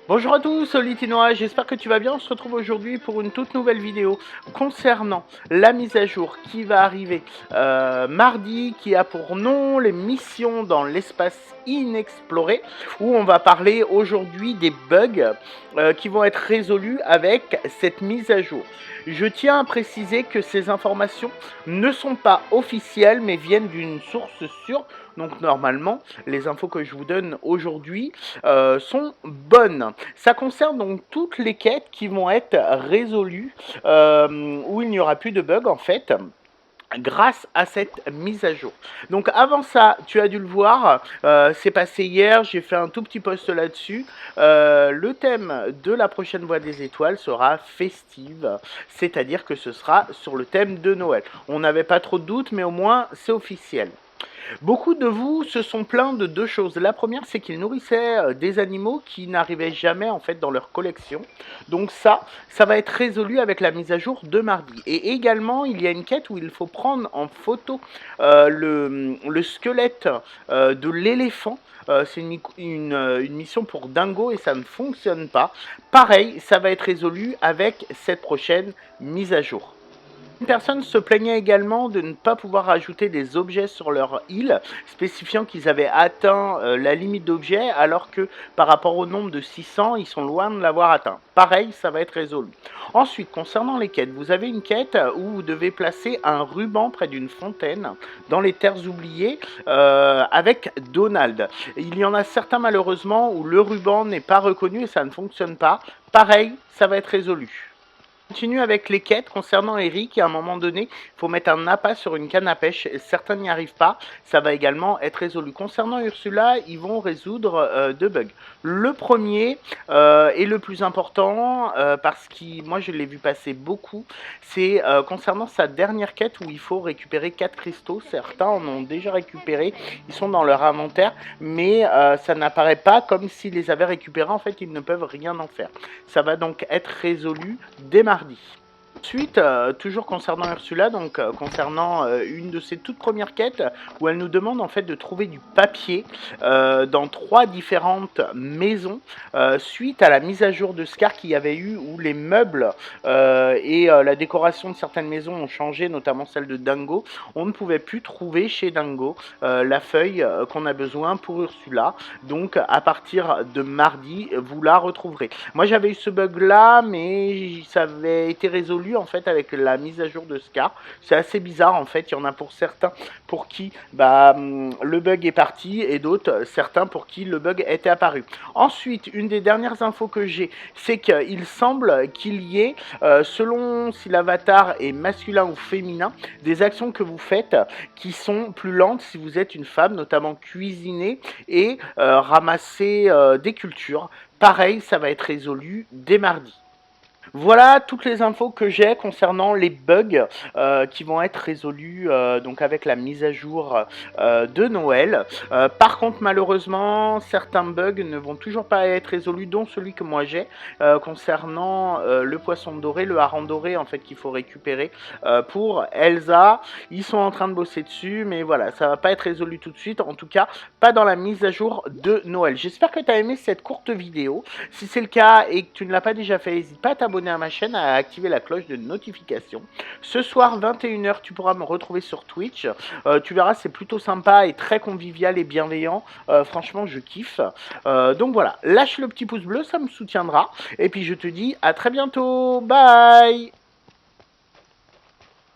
Bonjour à tous, Litinois, j'espère que tu vas bien. On se retrouve aujourd'hui pour une toute nouvelle vidéo concernant la mise à jour qui va arriver mardi, qui a pour nom les missions dans l'espace inexploré, où on va parler aujourd'hui des bugs qui vont être résolus avec cette mise à jour. Je tiens à préciser que ces informations ne sont pas officielles mais viennent d'une source sûre. Donc normalement, les infos que je vous donne aujourd'hui sont bonnes. Ça concerne donc toutes les quêtes qui vont être résolues, où il n'y aura plus de bugs en fait, grâce à cette mise à jour. Donc avant ça, tu as dû le voir, c'est passé hier, j'ai fait un tout petit post là-dessus. Le thème de la prochaine Voie des Étoiles sera festive, c'est-à-dire que ce sera sur le thème de Noël. On n'avait pas trop de doutes, mais au moins c'est officiel. Beaucoup de vous se sont plaints de deux choses. La première, c'est qu'ils nourrissaient des animaux qui n'arrivaient jamais en fait dans leur collection. Donc ça va être résolu avec la mise à jour de mardi. Et également, il y a une quête où il faut prendre en photo le squelette de l'éléphant. C'est une mission pour Dingo et ça ne fonctionne pas. Pareil, ça va être résolu avec cette prochaine mise à jour. Une personne se plaignait également de ne pas pouvoir ajouter des objets sur leur île, spécifiant qu'ils avaient atteint la limite d'objets, alors que par rapport au nombre de 600, ils sont loin de l'avoir atteint. Pareil, ça va être résolu. Ensuite, concernant les quêtes, vous avez une quête où vous devez placer un ruban près d'une fontaine dans les terres oubliées avec Donald. Il y en a certains malheureusement où le ruban n'est pas reconnu et ça ne fonctionne pas. Pareil, ça va être résolu. Continue avec les quêtes concernant Eric. À un moment donné, il faut mettre un appât sur une canne à pêche. Certains n'y arrivent pas. Ça va également être résolu. Concernant Ursula, ils vont résoudre deux bugs. Le premier est le plus important parce que moi je l'ai vu passer beaucoup. C'est concernant sa dernière quête où il faut récupérer 4 cristaux. Certains en ont déjà récupéré. Ils sont dans leur inventaire. Mais ça n'apparaît pas comme s'ils les avaient récupérés. En fait, ils ne peuvent rien en faire. Ça va donc être résolu dès mardi. Ensuite, toujours concernant Ursula, donc concernant une de ses toutes premières quêtes, où elle nous demande en fait de trouver du papier dans 3 différentes maisons, suite à la mise à jour de Scar qu'il y avait eu, où les meubles et la décoration de certaines maisons ont changé, notamment celle de Dingo. On ne pouvait plus trouver chez Dingo la feuille qu'on a besoin pour Ursula, donc à partir de mardi, vous la retrouverez. Moi j'avais eu ce bug là, mais ça avait été résolu en fait avec la mise à jour de Scar. C'est assez bizarre en fait, il y en a pour certains pour qui le bug est parti et d'autres certains pour qui le bug était apparu. Ensuite, une des dernières infos que j'ai, c'est qu'il semble qu'il y ait, selon si l'avatar est masculin ou féminin, des actions que vous faites qui sont plus lentes si vous êtes une femme, notamment cuisiner et ramasser des cultures. Pareil, ça va être résolu dès mardi. Voilà toutes les infos que j'ai concernant les bugs qui vont être résolus donc avec la mise à jour de Noël. Par contre, malheureusement, certains bugs ne vont toujours pas être résolus, dont celui que moi j'ai concernant le poisson doré, le hareng doré en fait qu'il faut récupérer pour Elsa. Ils sont en train de bosser dessus, mais voilà, ça va pas être résolu tout de suite, en tout cas pas dans la mise à jour de Noël. J'espère que tu as aimé cette courte vidéo. Si c'est le cas et que tu ne l'as pas déjà fait, n'hésite pas à t'abonner à ma chaîne, à activer la cloche de notification. Ce soir 21 h tu pourras me retrouver sur Twitch. Tu verras, c'est plutôt sympa et très convivial et bienveillant. Franchement, je kiffe. Donc voilà, lâche le petit pouce bleu, ça me soutiendra. Et puis je te dis à très bientôt. Bye.